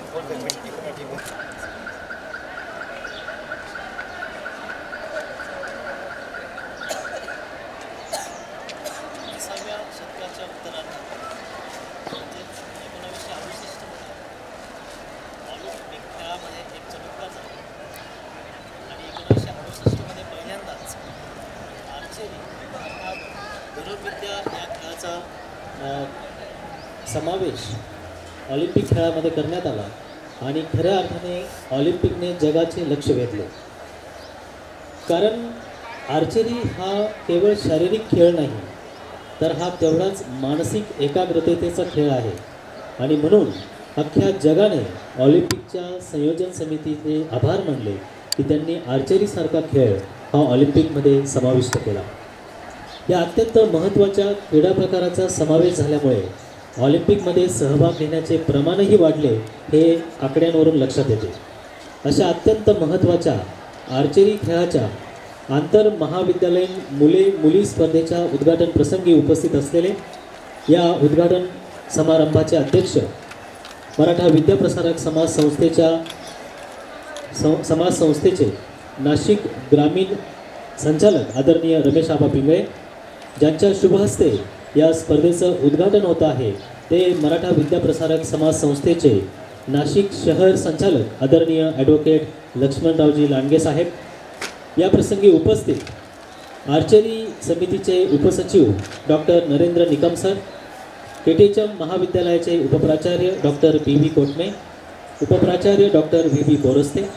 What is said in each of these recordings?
शतकाच्या उत्तरार्धात म्हणजेच 1968 मध्ये ऑलिम्पिक खेळामध्ये एक चमत्कार झाला आणि 1968 मध्ये पहिल्यांदाच आर्चरी अर्थात धनुर्विद्या या खेळाचा समावेश ऑलिम्पिक खेळामध्ये करण्यात आला आणि खऱ्या अर्थाने ऑलिम्पिकने जगाचे लक्ष वेधले. कारण आर्चरी हा केवळ शारीरिक खेळ नाही, तर हा तेवढाच मानसिक एकाग्रतेचा खेळ आहे. आणि म्हणून अख्ख्या जगाने ऑलिम्पिकच्या संयोजन समितीचे आभार मानले की त्यांनी आर्चरीसारखा खेळ हा ऑलिम्पिकमध्ये समाविष्ट केला. या अत्यंत महत्त्वाच्या क्रीडा प्रकाराचा समावेश झाल्यामुळे ऑलिम्पिकमध्ये सहभाग घेण्याचे प्रमाणही वाढले, हे आकड्यांवरून लक्षात येते. अशा अत्यंत महत्त्वाच्या आर्चरी खेळाच्या आंतर महाविद्यालयीन मुली स्पर्धेच्या उद्घाटन प्रसंगी उपस्थित असलेले या उद्घाटन समारंभाचे अध्यक्ष मराठा विद्याप्रसारक समाज संस्थेचे नाशिक ग्रामीण संचालक आदरणीय रमेश आबा पिंगळे, ज्यांच्या शुभहस्ते या स्पर्धेचं उद्घाटन होत आहे, ते मराठा विद्याप्रसारक समाज संस्थेचे नाशिक शहर संचालक आदरणीय ॲडव्होकेट लक्ष्मणरावजी लांडगे साहेब. या प्रसंगी उपस्थित आर्चरी समितीचे उपसचिव डॉक्टर नरेंद्र निकम सर, केटीएचएम महाविद्यालयाचे उपप्राचार्य डॉक्टर पी.व्ही. कोटमे, उपप्राचार्य डॉक्टर व्ही.बी. बोरस्ते.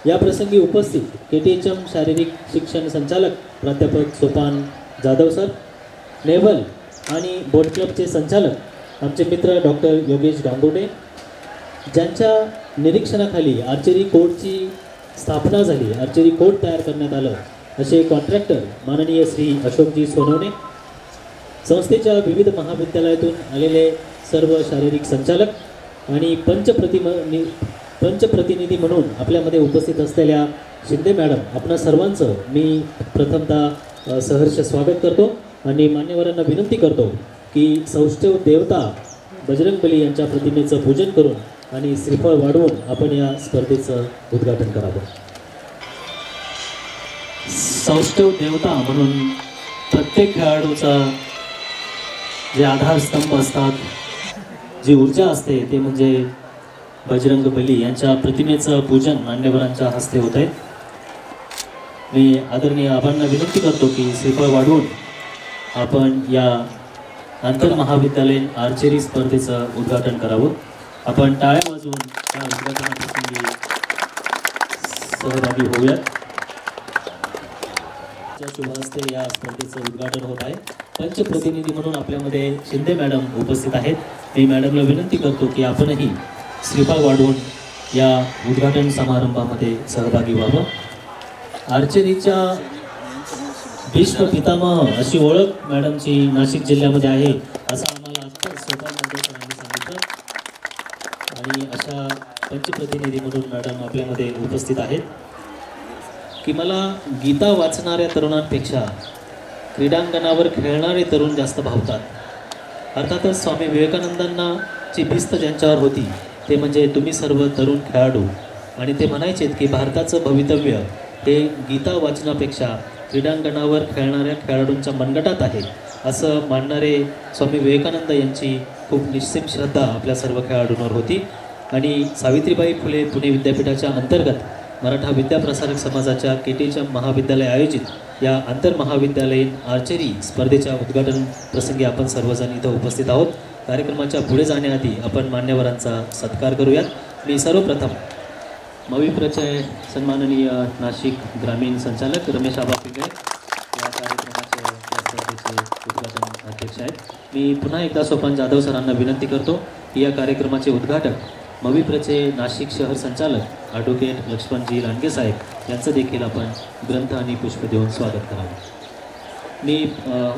या प्रसंगी उपस्थित केटीएचएम शारीरिक शिक्षण संचालक प्राध्यापक सोपान जाधव सर, नेव्हल आणि बोट क्लबचे संचालक आमचे मित्र डॉक्टर योगेश गांगुर्डे, ज्यांच्या निरीक्षणाखाली आर्चरी कोर्टची स्थापना झाली, आर्चरी कोर्ट तयार करण्यात आलं, असे कॉन्ट्रॅक्टर माननीय श्री अशोकजी सोनवणे, संस्थेच्या विविध महाविद्यालयातून आलेले सर्व शारीरिक संचालक आणि पंचप्रतिनिधी म्हणून आपल्यामध्ये उपस्थित असलेल्या शिंदे मॅडम, आपणा सर्वांचं मी प्रथमतः सहर्ष स्वागत करतो आणि मान्यवरांना विनंती करतो की सौष्ठव देवता बजरंगबली यांच्या प्रतिमेचं पूजन करून आणि श्रीफळ वाढवून आपण या स्पर्धेचं उद्घाटन करावं. सौष्ठव देवता म्हणून प्रत्येक खेळाडूचा जे आधारस्तंभ असतात, जी ऊर्जा असते, ते म्हणजे बजरंगबली यांच्या प्रतिमेचं पूजन मान्यवरांच्या हस्ते होत आहे. मी आदरणीय आबांना विनंती करतो की श्रीफळ वाढवून आपण या आंतरमहाविद्यालयीन आर्चरी स्पर्धेचं उद्घाटन करावं. आपण टाळ्या वाजवून या उद्घाटनाप्रसंगी सहभागी होऊयात. त्या शुभहस्ते या स्पर्धेचं उद्घाटन होत आहे. पंचप्रतिनिधी म्हणून आपल्यामध्ये शिंदे मॅडम उपस्थित आहेत. मी मॅडमला विनंती करतो की आपणही श्रीफळ वाढवून या उद्घाटन समारंभामध्ये सहभागी व्हावं. आर्चरीच्या भीष्म पितामह अशी ओळख मॅडमची नाशिक जिल्ह्यामध्ये आहे, असं आम्हाला आत्ताच सोपान सरांनी सांगितलं. आणि अशा पंचप्रतिनिधी म्हणून मॅडम आपल्यामध्ये उपस्थित आहेत की मला गीता वाचणाऱ्या तरुणांपेक्षा क्रीडांगणावर खेळणारे तरुण जास्त भावतात. अर्थातच स्वामी विवेकानंदांना ची भिस्त ज्यांच्यावर होती ते म्हणजे तुम्ही सर्व तरुण खेळाडू, आणि ते म्हणायचेत की भारताचं भवितव्य हे गीता वाचनापेक्षा क्रीडांगणावर खेळणाऱ्या खेळाडूंच्या मनगटात आहे, असं मानणारे स्वामी विवेकानंद यांची खूप निश्चित श्रद्धा आपल्या सर्व खेळाडूंवर होती. आणि सावित्रीबाई फुले पुणे विद्यापीठाच्या अंतर्गत मराठा विद्याप्रसारक समाजाच्या केटीएचएम महाविद्यालय आयोजित या आंतरमहाविद्यालयीन आर्चरी स्पर्धेच्या उद्घाटन प्रसंगी आपण सर्वजण इथं उपस्थित आहोत. कार्यक्रमाच्या पुढे जाण्याआधी आपण मान्यवरांचा सत्कार करूयात. मी सर्वप्रथम मविप्रचे सन्माननीय नाशिक ग्रामीण संचालक रमेश आबा पिंगळे या कार्यक्रमाचे या स्पर्धेचे उद्घाटन अध्यक्ष आहेत. मी पुन्हा एकदा सोपान जाधव सरांना विनंती करतो की या कार्यक्रमाचे उद्घाटक मविप्रचे नाशिक शहर संचालक ॲडव्होकेट लक्ष्मणजी लांडगे साहेब यांचं देखील आपण ग्रंथ आणि पुष्प देऊन स्वागत करावं. मी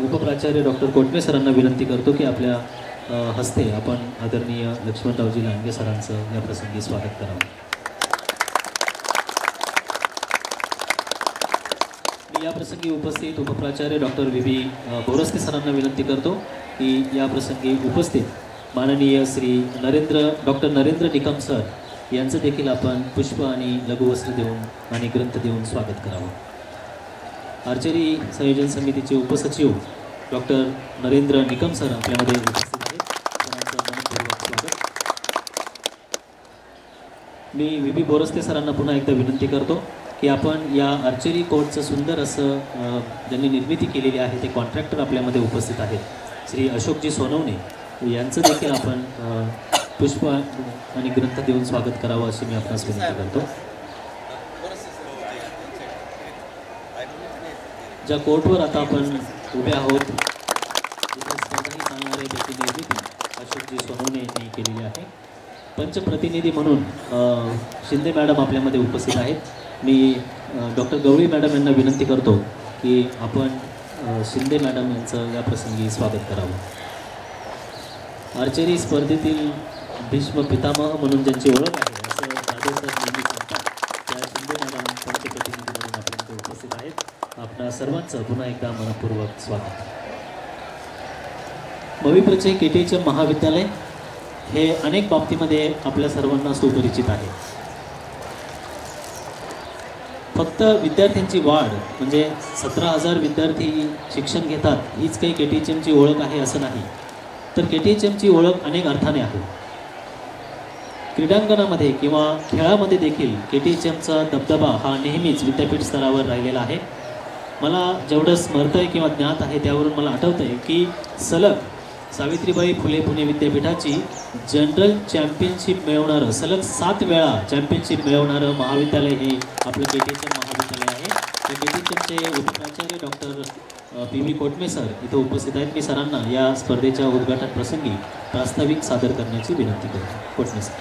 उपप्राचार्य डॉक्टर कोटमे सरांना विनंती करतो की आपल्या हस्ते आपण आदरणीय लक्ष्मणरावजी लांडगे सरांचं या प्रसंगी स्वागत करावं. मी या प्रसंगी उपस्थित उपप्राचार्य डॉक्टर व्ही.बी. बोरस्ते सरांना विनंती करतो की या प्रसंगी उपस्थित माननीय श्री डॉक्टर नरेंद्र निकम सर यांचं देखील आपण पुष्प आणि लघुवस्त्र देऊन आणि ग्रंथ देऊन स्वागत करावं. आर्चरी संयोजन समितीचे उपसचिव डॉक्टर नरेंद्र निकम सर आपल्यामध्ये उपस्थित आहेत. त्यांचं मनपूर्वक स्वागत. मी व्ही बोरस्ते सरांना पुन्हा एकदा विनंती करतो की आपण या आर्चरी कोर्टचं सुंदर असं ज्यांनी निर्मिती केलेली आहे ते कॉन्ट्रॅक्टर आपल्यामध्ये उपस्थित आहेत. श्री अशोकजी सोनवणे यांचं देखील आपण पुष्प आणि ग्रंथ देऊन स्वागत करावं अशी मी आपणास विनंती करतो. ज्या कोर्टवर आता आपण उभे आहोत तिथे स्पर्धाही सांगणारे त्याची निर्मिती अशोकजी सोनवणे यांनी केलेली आहे. पंचप्रतिनिधी म्हणून शिंदे मॅडम आपल्यामध्ये उपस्थित आहेत. मी डॉक्टर गवळी मॅडम यांना विनंती करतो की आपण शिंदे मॅडम यांचं या प्रसंगी स्वागत करावं. आर्चरी स्पर्धेतील भीष्म पितामह म्हणून ज्यांची ओळख आहे असं जाधव सर नेहमी सांगतात त्या शिंदे मॅडम पंचप्रतिनिधी म्हणून आपल्यामध्ये उपस्थित आहेत. आपणा सर्वांचं पुन्हा एकदा मनपूर्वक स्वागत. मविप्रचे KTHM महाविद्यालय हे अनेक बाबतीमध्ये आपल्या सर्वांना सुपरिचित आहे. फक्त विद्यार्थ्यांची वाढ म्हणजे 17,000 विद्यार्थी शिक्षण घेतात हीच काही KTHMची ओळख आहे असं नाही, तर KTHMची ओळख अनेक अर्थाने आहे. क्रीडांगणामध्ये किंवा खेळामध्ये देखील KTHMचा दबदबा हा नेहमीच विद्यापीठ स्तरावर राहिलेला आहे. मला जेवढं स्मरतं आहे किंवा ज्ञात आहे त्यावरून मला आठवतं आहे की सलग सावित्रीबाई फुले पुणे विद्यापीठाची जनरल चॅम्पियनशिप मिळवणारं सलग 7 वेळा चॅम्पियनशिप मिळवणारं महाविद्यालय हे आपलं KTHM महाविद्यालय आहे. त्या KTHMचे उपप्राचार्य डॉक्टर PV कोटमे सर इथं उपस्थित आहेत. मी सरांना या स्पर्धेच्या उद्घाटन प्रसंगी प्रास्ताविक सादर करण्याची विनंती करतो. कोटमे सर.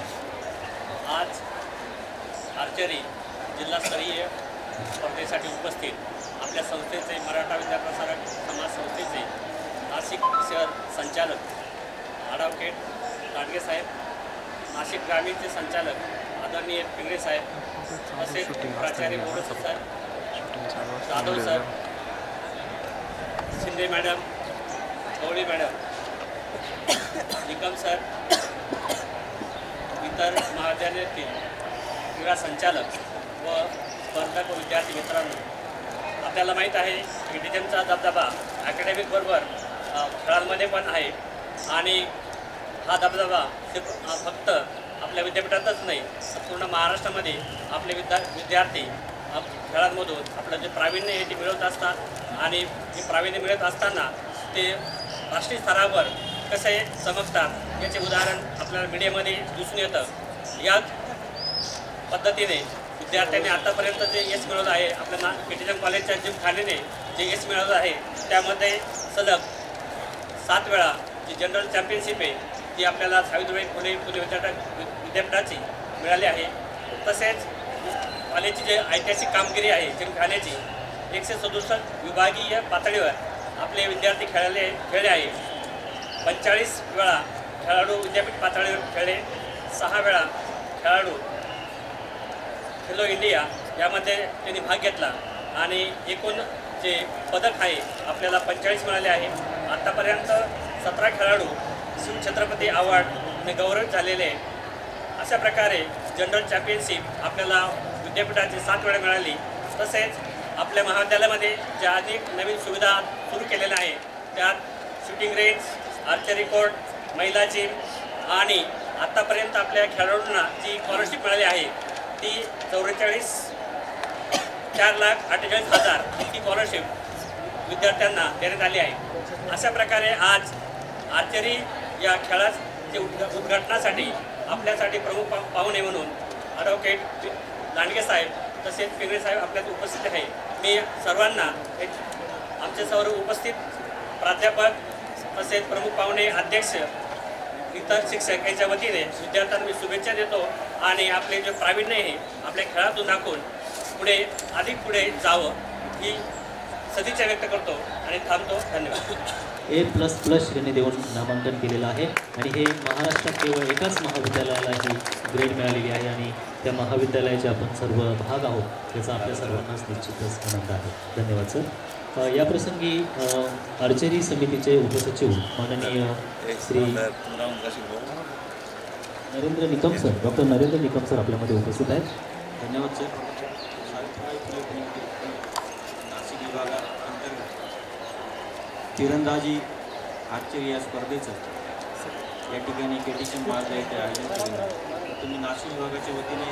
आज आर्चरी जिल्हास्तरीय स्पर्धेसाठी उपस्थित आपल्या संस्थेचे मराठा विद्याप्रसारक समाज संस्थेचे नाशिक शहर संचालक ॲडव्होकेट लांडगे साहेब, नाशिक ग्रामीणचे संचालक आदरणीय पिंगळे साहेब, तसेच प्राचार्य Boraste sir, Jadhav sir, Shinde madam, Gawali madam, Nikam sir, इतर महाविद्यालयातील क्रीडा संचालक व स्पर्धक व विद्यार्थी मित्रांनो, आपल्याला माहीत आहे KTHMचा दबदबा अकॅडमिकबरोबर खेळांमध्ये पण आहे आणि हा दबदबा फक्त आपल्या विद्यापीठातच नाही पूर्ण महाराष्ट्रामध्ये आपले विद्यार्थी खेळांमधून आपलं जे प्रावीण्य आहे ते मिळवत असतात आणि हे प्रावीण्य मिळत असताना ते राष्ट्रीय स्तरावर कसे चमकतात याचे उदाहरण आपल्याला मीडियामध्ये दिसून येतं. याच पद्धतीने विद्यार्थ्यांनी आतापर्यंत जे यश मिळवलं आहे आपल्या KTHM कॉलेजच्या जिमखान्याने जे यश मिळवलं आहे त्यामध्ये सलग 7 वेळा जी जनरल चॅम्पियनशिप आहे ती आपल्याला सावित्रीबाई फुले पुणे विद्यापीठाची मिळाली आहे. तसेच कॉलेजची जे ऐतिहासिक कामगिरी आहे जिमखान्याची 167 विभागीय पातळीवर आपले विद्यार्थी खेळले आहे. 45 वेळा खेळाडू विद्यापीठ पातळीवर खेळले, 6 वेळा खेळाडू खेलो इंडिया यामध्ये त्यांनी भाग घेतला आणि एकूण जे पदक आहे आपल्याला 45 मिळाले आहे. आत्तापर्यंत 17 खेळाडू शिवछत्रपती अवॉर्डने गौरवित झालेले. अशा प्रकारे जनरल चॅम्पियनशिप आपल्याला विद्यापीठाची 7 वेळा मिळाली. तसेच आपल्या महाविद्यालयामध्ये ज्या अनेक नवीन सुविधा सुरू केलेल्या आहेत त्यात शूटिंग रेंज, आर्चरी कोर्ट, महिला जिम आणि आत्तापर्यंत आपल्या खेळाडूंना जी स्कॉलरशिप मिळाली आहे ती 4,48,000 इतकी स्कॉलरशिप विद्यार्थ्यांना देण्यात आली आहे. अशा प्रकारे आज आर्चरी या खेळाचे उद्घाटनासाठी आपल्यासाठी प्रमुख पाहुणे म्हणून ॲडव्होकेट लांडगे साहेब तसेच पिंगळे साहेब आपल्यात उपस्थित आहे. मी सर्वांना आमचे सर्व उपस्थित प्राध्यापक तसेच प्रमुख पाहुणे, अध्यक्ष, इतर शिक्षक यांच्या वतीने विद्यार्थ्यांना मी शुभेच्छा देतो आणि आपले जे प्रावीण्य आहे आपल्या खेळातून दाखवून अधिक पुढे जावं ही सदिच्छा व्यक्त करतो आणि थांबतो. धन्यवाद. A++ श्रेणी देऊन नामांकन केलेलं आहे आणि हे महाराष्ट्रात केवळ एकाच महाविद्यालयाला ही ग्रेड मिळालेली आहे आणि त्या महाविद्यालयाचे आपण सर्व भाग आहोत याचा आपल्या सर्वांनाच निश्चितच आनंद आहे. धन्यवाद सर. या प्रसंगी आर्चरी समितीचे उपसचिव माननीय Shri Narendra Nikam sir, doctor Narendra Nikam sir आपल्यामध्ये उपस्थित आहेत. धन्यवाद सर. सावित्रीबाई फुले पुणे नाशिक विभागाअंतर्गत तिरंदाजी आर्चरी या स्पर्धेचं या ठिकाणी केटीचे महाविद्यालयाचे आयोजन केलं. तुम्ही नाशिक विभागाच्या वतीने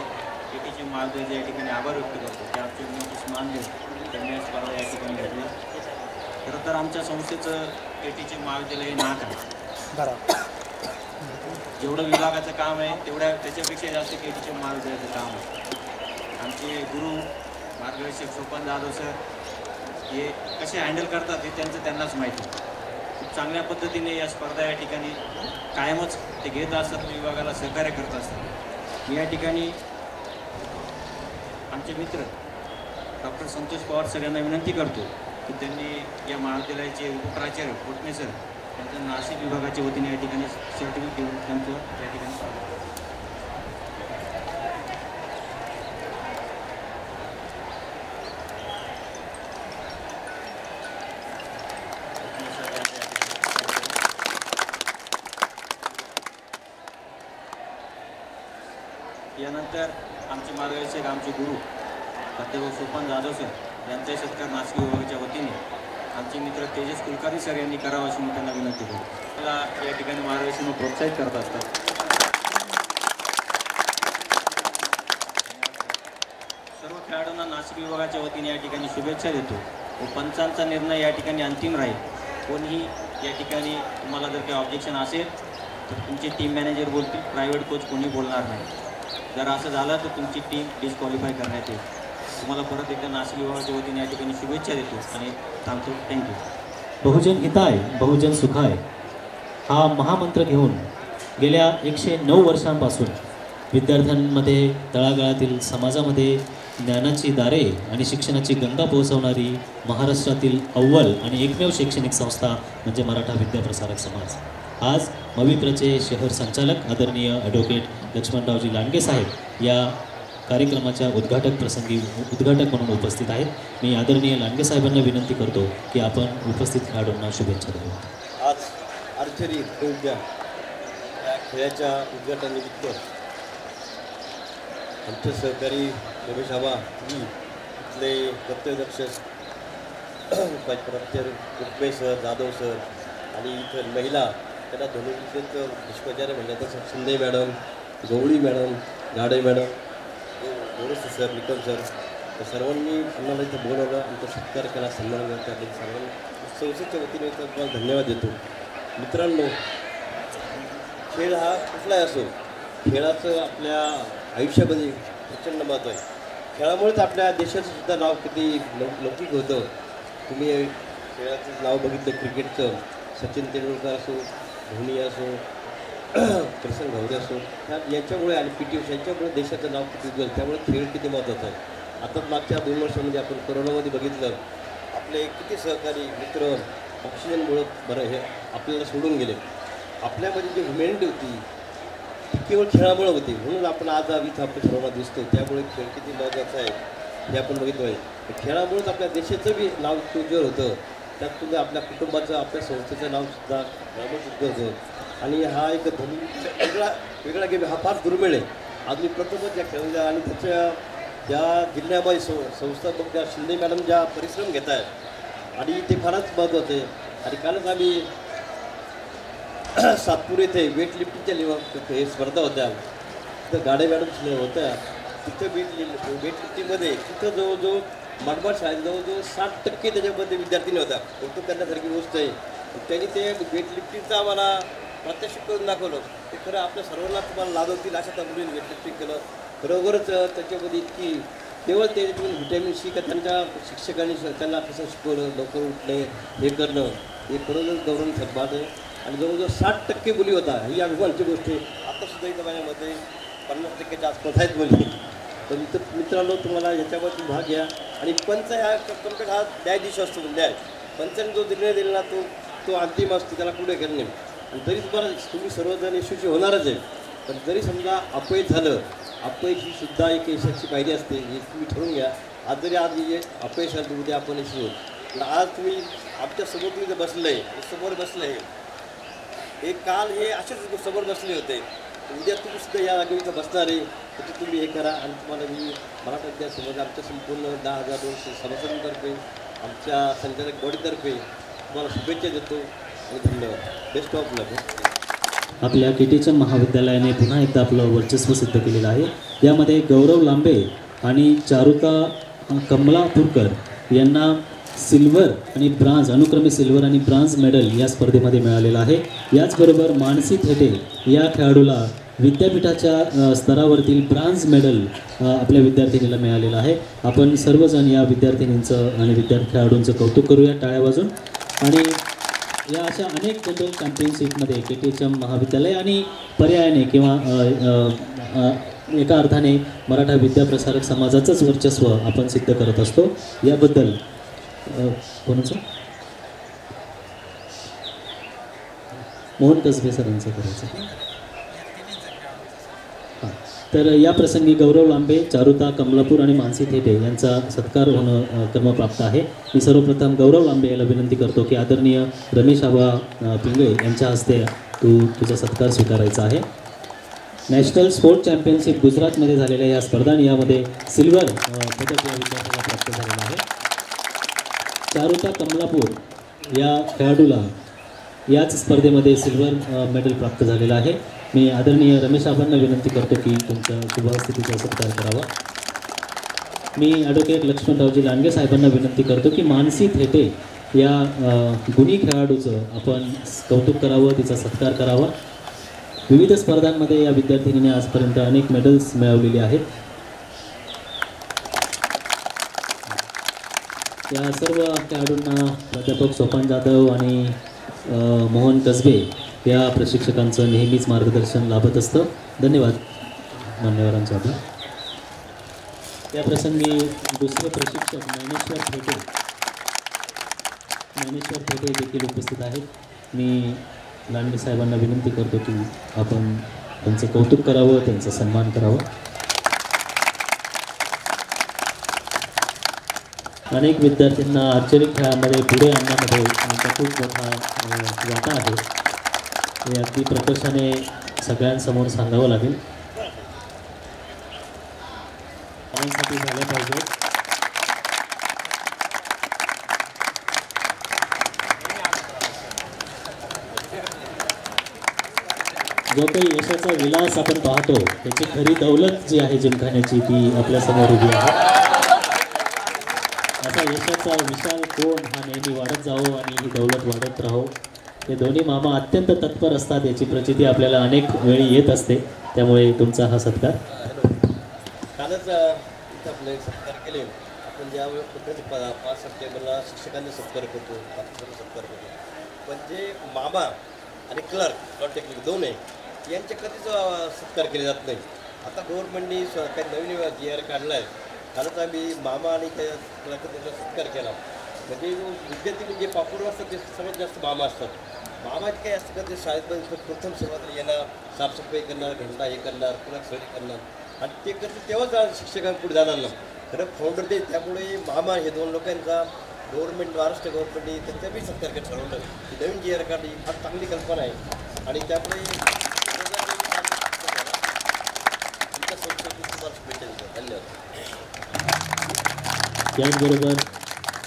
केटीचे महाविद्यालयाचे या ठिकाणी आभार व्यक्त करतो की आमचे विनंतीस मान देऊन त्यांनी या स्पर्धा या ठिकाणी घेतली. खरं तर आमच्या संस्थेचं केटीचे महाविद्यालय हे नाक आहे. जेवढं विभागाचं काम आहे त्याच्यापेक्षा जास्त केटीचे महाविद्यालयाचं काम आहे. आमचे गुरु मार्गदर्शक सोपान जाधव सर हे कसे हँडल करतात हे त्यांनाच माहिती. खूप चांगल्या पद्धतीने या स्पर्धा या ठिकाणी कायमच ते घेत असतात, विभागाला सहकार्य करत असतात. मी या ठिकाणी आमचे मित्र डॉक्टर संतोष पवार सर यांना विनंती करतो की त्यांनी या महाविद्यालयाचे उपप्राचार्य कोटणे सर त्यांचं नाशिक विभागाच्या वतीने या ठिकाणी सर्टिफिकेट देऊन त्यांचं या ठिकाणी स्वागत. यानंतर आमचे मार्गदर्शक आमचे गुरु प्राध्यापक सोपान जाधव सर यांचाही सत्कार नाशिक विभागाच्या वतीने आमचे मित्र तेजस कुलकर्णी सर यांनी करावा अशी मी त्यांना विनंती करतो. मला या ठिकाणी मार्गदर्शन प्रोत्साहित करत असतात. सर्व खेळाडूंना नाशिक विभागाच्या वतीने या ठिकाणी शुभेच्छा देतो व पंचांचा निर्णय या ठिकाणी अंतिम राहील. कोणीही या ठिकाणी तुम्हाला जर काही ऑब्जेक्शन असेल तर तुमचे टीम मॅनेजर बोलतील, प्रायव्हेट कोच कोणी बोलणार नाही. जर असं झालं तर तुमची टीम डिस्क्वालिफाय करण्यात येईल. तुम्हाला परत एकदा नाशिक विभागाच्या वतीने या ठिकाणी शुभेच्छा देतो आणि थांबतो. थँक्यू. बहुजन हिताय बहुजन सुखाय हा महामंत्र घेऊन गेल्या 109 वर्षांपासून विद्यार्थ्यांमध्ये तळागाळातील समाजामध्ये ज्ञानाची दारे आणि शिक्षणाची गंगा पोहोचवणारी महाराष्ट्रातील अव्वल आणि एकमेव शैक्षणिक संस्था म्हणजे मराठा विद्याप्रसारक समाज. आज मविप्रचे शहर संचालक आदरणीय ॲडव्होकेट लक्ष्मणरावजी लांडगे साहेब या कार्यक्रमाच्या उद्घाटक म्हणून उपस्थित आहेत. मी आदरणीय लांडगे साहेबांना विनंती करतो की आपण उपस्थित खेळाडूंना शुभेच्छा देऊ. आज आर्चरी उद्या या खेळाच्या उद्घाटनानिमित्त आमचे सहकारी रमेश आबा इथले प्रत्यक्षदर्श कुटमे सर, जाधव सर आणि इथं महिला त्यांना धनुर्विद्येत पुष्पाचार्य म्हणतात शिंदे मॅडम, गवळी मॅडम, गाडे मॅडम, गोरस सर, निकम सर तर सर्वांनी आम्हाला इथं बोलवलं, आमचा सत्कार केला, सन्मान करता सर्वांनी संस्थेच्या वतीने तुम्हाला धन्यवाद देतो. मित्रांनो, खेळ हा कुठलाही असो, खेळाचं आपल्या आयुष्यामध्ये प्रचंड महत्त्व आहे. खेळामुळेच आपल्या देशाचं सुद्धा नाव किती लौकिक होतं. तुम्ही खेळाचं नाव बघितलं, क्रिकेटचं सचिन तेंडुलकर असो, धोनी असो, प्रसन्न घवरे असो, याच्यामुळे आणि पी टी उषा यांच्यामुळे देशाचं नाव किती उज्ज्वल. त्यामुळे खेळ किती महत्त्वाचा आहे. आता मागच्या 2 वर्षामध्ये आपण कोरोनामध्ये बघितलं, आपले किती सहकारी मित्र ऑक्सिजनमुळं बरं हे आपल्याला सोडून गेले. आपल्यामध्ये जी ह्युमॅनिटी होती ती केवळ खेळामुळे होती. म्हणून आपण आज इथं आपल्या सर्वांना दिसतो. त्यामुळे खेळ किती महत्त्वाचा आहे हे आपण बघितलं आहे. खेळामुळेच आपल्या देशाचं बी नाव उज्ज्वल होतं. त्यात सुद्धा आपल्या कुटुंबाचं, आपल्या संस्थेचं नावसुद्धा उज्ज्वल होतं. आणि हा एक वेगळा गेम, हा फार दुर्मिळ आहे. आज मी प्रथमच या खेळाला आणि त्याच्या ज्या जिल्ह्यामध्ये संस्थापक ज्या शिंदे मॅडम ज्या परिश्रम घेत आहेत आणि ते फारच महत्त्वाचं आहे. आणि कालच आम्ही सातपूर येथे वेटलिफ्टिंगच्या हे स्पर्धा होत्या, तिथं गाडे मॅडम होत्या. तिथं वेटलिफ्टिंगमध्ये तिथं जवळजवळ माडबाड शाळेत जवळजवळ 60% त्याच्यामध्ये विद्यार्थी होता. कौतुक करण्यासारखी गोष्ट आहे. त्यांनी ते वेटलिफ्टिंगचं आम्हाला प्रात्यक्षिक करून दाखवलं. ते खरं आपल्या सर्वांना तुम्हाला लाभवतील अशा तंत्रीने वेटलिफ्टिंग केलं. खरोखरच त्याच्यामध्ये इतकी केवळ ते व्हिटॅमिन सी का त्यांच्या शिक्षकांनी त्यांना कसं शिकवलं, लवकर उठणे, हे करणं, हे खरोखर गौरव सन्मान आहे. आणि जवळजवळ 60% मुली होता. ही अभिमानाची गोष्ट आहे. आतासुद्धा इथं माझ्यामध्ये 50%च्या आसपास आहेत मुली. तर मित्रांनो, तुम्हाला ह्याच्यामध्ये भाग घ्या. आणि पंच हा कम्प्लीट हा न्यायाधीश असतो. न्याय पंचाने जो निर्णय दिला ना तो अंतिम असतो, त्याला पुढे करणे. आणि जरी तुम्ही सर्वजण यशस्वी होणारच आहे, पण जरी समजा अपयश झालं, अपयश ही सुद्धा एक यशाची पायरी असते. हे तुम्ही ठरवून घ्या. आज जरी आज अपयश आलं, उद्या आपण यशस्वी होऊ. आज तुम्ही आमच्यासमोर तुम्ही जे बसले आहे, समोर बसले आहे, हे काल हे असेच समोर बसले होते, उद्या तुम्ही सुद्धा या जागी इथं बसणार आहे, तर तुम्ही हे करा. आणि तुम्हाला मी मराठा विद्यासमाज आमच्या संपूर्ण 10,200 सभासदांतर्फे आमच्या संचालक बॉडीतर्फे तुम्हाला शुभेच्छा देतो आणि धन्यवाद. बेस्ट ऑफ लक. आपल्या केटीच्या महाविद्यालयाने पुन्हा एकदा आपलं वर्चस्व सिद्ध केलेलं आहे. यामध्ये गौरव लांबे आणि चारुता कमलापूरकर यांना सिल्वर आणि ब्रांज, अनुक्रमे सिल्वर आणि ब्रांज मेडल या स्पर्धेमध्ये मिळालेलं आहे. याचबरोबर मानसी थेटे या खेळाडूला विद्यापीठाच्या स्तरावरील ब्रांज मेडल आपल्या विद्यार्थिनीला मिळालेलं आहे. आपण सर्वजण या विद्यार्थिनींचं आणि खेळाडूंचं कौतुक करूया टाळ्या वाजून. आणि या अशा अनेक जनरल चॅम्पियनशिपमध्ये केटीएचएम महाविद्यालय आणि पर्यायाने किंवा एका अर्थाने मराठा विद्याप्रसारक समाजाचंच वर्चस्व आपण सिद्ध करत असतो. याबद्दल कोणाचं मोहन कसबे सरांचं करायचं. हां, तर या प्रसंगी गौरव लांबे, चारुता कमलापूर आणि मानसी थेटे यांचा सत्कार होणं क्रमप्राप्त आहे. मी सर्वप्रथम गौरव लांबे याला विनंती करतो की आदरणीय रमेश आबा पिंगळे यांच्या हस्ते तुझा सत्कार स्वीकारायचा आहे. नॅशनल स्पोर्ट चॅम्पियनशिप गुजरातमध्ये झालेल्या या स्पर्धा आणि यामध्ये सिल्वर पदक या विद्यार्थ्याला प्राप्त झालेलं आहे. चारुता कमलापूर या खेळाडूला याच स्पर्धेमध्ये सिल्वर मेडल प्राप्त झालेलं आहे. मी आदरणीय रमेश आबांना विनंती करतो की तुमच्या शुभस्थितीचा सत्कार करावा. मी ॲडव्होकेट लक्ष्मणरावजी लांडगे साहेबांना विनंती करतो की मानसी थेटे या गुणी खेळाडूचं आपण कौतुक करावं, तिचा सत्कार करावा. विविध स्पर्धांमध्ये या विद्यार्थिनीने आजपर्यंत अनेक मेडल्स मिळवलेली आहेत. या सर्व खेळाडूंना प्राध्यापक सोपान जाधव आणि मोहन कसबे या प्रशिक्षकांचं नेहमीच मार्गदर्शन लाभत असतं. धन्यवाद मान्यवरांचा आभार. या प्रसंगी दुसरे प्रशिक्षक ज्ञानेश्वर थेटे देखील उपस्थित आहेत. मी लांडगे साहेबांना विनंती करतो की आपण त्यांचं कौतुक करावं, त्यांचा सन्मान करावा. अनेक विद्यार्थ्यांना आर्चरी खेळामध्ये पुढे आणण्यामध्ये त्यांचा खूप मोठा वाटा आहे. हे अगदी प्रकर्षाने सगळ्यांसमोर सांगावं लागेल. त्यासाठी झालं पाहिजे. जो काही यशाचा विलास आपण पाहतो त्याची खरी दौलत जी आहे जिमखान्याची ती आपल्यासमोर उभी आहे. असा यशाचा विशाल कोण हा नेहमी वाढत जावो आणि ही दौलत वाढत राहो. हे दोन्ही मामा अत्यंत तत्पर असतात याची प्रचिती आपल्याला अनेक वेळी येत असते. त्यामुळे तुमचा हा सत्कार. कालच इथं आपले सत्कार केले. आपण ज्यावेळी पद्धती 5 सप्टेंबरला शिक्षकांनी सत्कार करतो, सत्कार करतो, पण जे मामा आणि क्लर्क पॉलिटेक्निक दोन आहे यांचे कधीच सत्कार केले जात नाही. आता गव्हर्नमेंटनी काही नवीन GR काढला आहे. कालच आम्ही मामा आणि त्या क्लर्कचा सत्कार केला. म्हणजे विद्यार्थी म्हणजे पापूर असतात ते सर्वात जास्त मामा असतात. मामाचे काही असतं का ते शाळेत प्रथम सुरुवातीला येणार, साफसफाई करणार, घंटा हे करणार, पुन्हा सरी करणार आणि ते करते तेव्हाच शिक्षकांपुढे जाणार ना. खरं फाउंडर ते त्यामुळे मामा हे दोन लोकांचा गव्हर्नमेंट महाराष्ट्र गव्हर्नमेंटने त्यांचा बी सत्कार करत ठरवलं. नवीन GR काढली फार चांगली कल्पना आहे आणि त्यामुळे धन्यवाद. त्याचबरोबर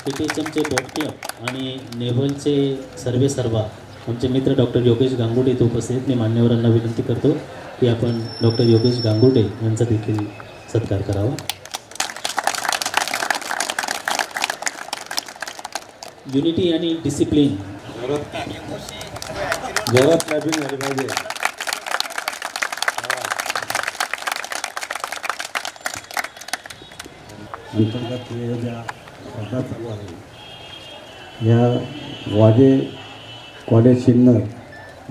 केटीएचएमचे बोट क्लब आणि नेव्हलचे सर्वेसर्वा आमचे मित्र डॉक्टर योगेश गांगुर्डे इथे उपस्थित. मी मान्यवरांना विनंती करतो की आपण डॉक्टर योगेश गांगुर्डे यांचा देखील सत्कार करावा. युनिटी आणि डिसिप्लिन जोरात क्लॅपिंग झाली पाहिजे. अंतर्गत ज्या स्पर्धा चालू आहे या वाजे कॉलेज सिन्नर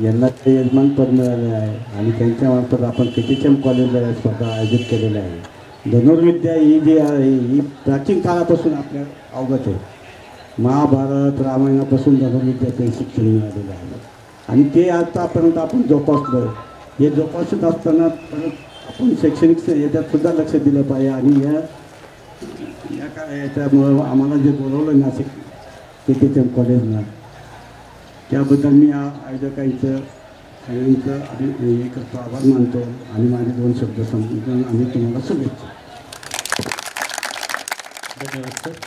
यांना ते यजमानपद मिळाले आहे आणि त्यांच्यामार्फत आपण केटीएचएम कॉलेजला या स्पर्धा आयोजित केलेल्या आहे. धनुर्विद्या ही जी आहे ही प्राचीन काळापासून आपल्या अवगत आहे. महाभारत रामायणापासून धनुर्विद्याचे शिक्षण मिळालेलं आहे आणि ते आतापर्यंत आपण जोपासलं. हे जोपासत असताना परत आपण शैक्षणिक याच्यात सुद्धा लक्ष दिलं पाहिजे आणि याच्यामुळं आम्हाला जे बोलवलं नाशिक KTHM कॉलेजला. त्याबद्दल मी या आयोजकांचं सगळ्यांचं एक आभार मानतो आणि माझे 2 शब्द समजून आम्ही तुम्हाला शुभेच्छा. धन्यवाद सर.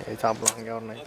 याचा आपला अंगावर नाही.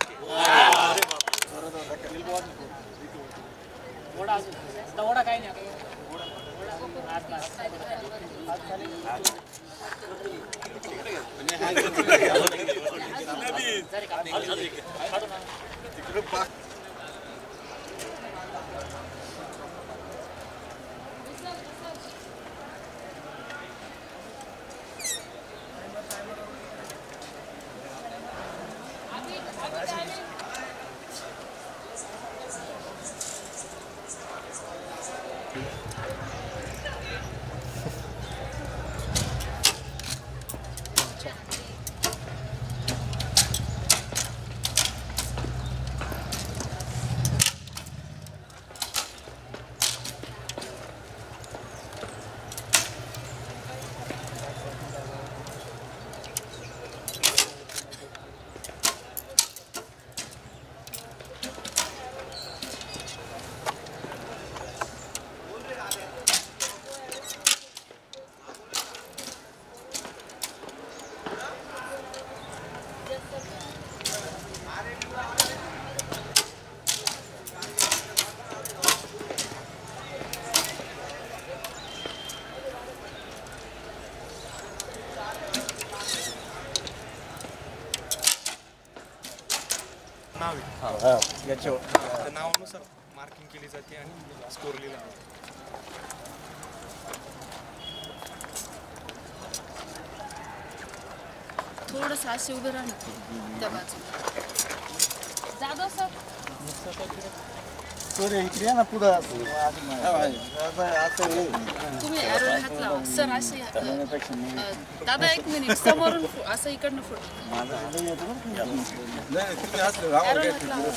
याच्यावर नावानुसार मार्किंग केली जाते आणि स्कोर लिहिला जातो. थोडंसं असे उभे राहणार त्या बाजूला. जाधव सर तुम्ही ॲरो हात लावा सर. असे दादा 1 मिनिट समोरून असं इकडनं फोटो ॲरो हात लावा.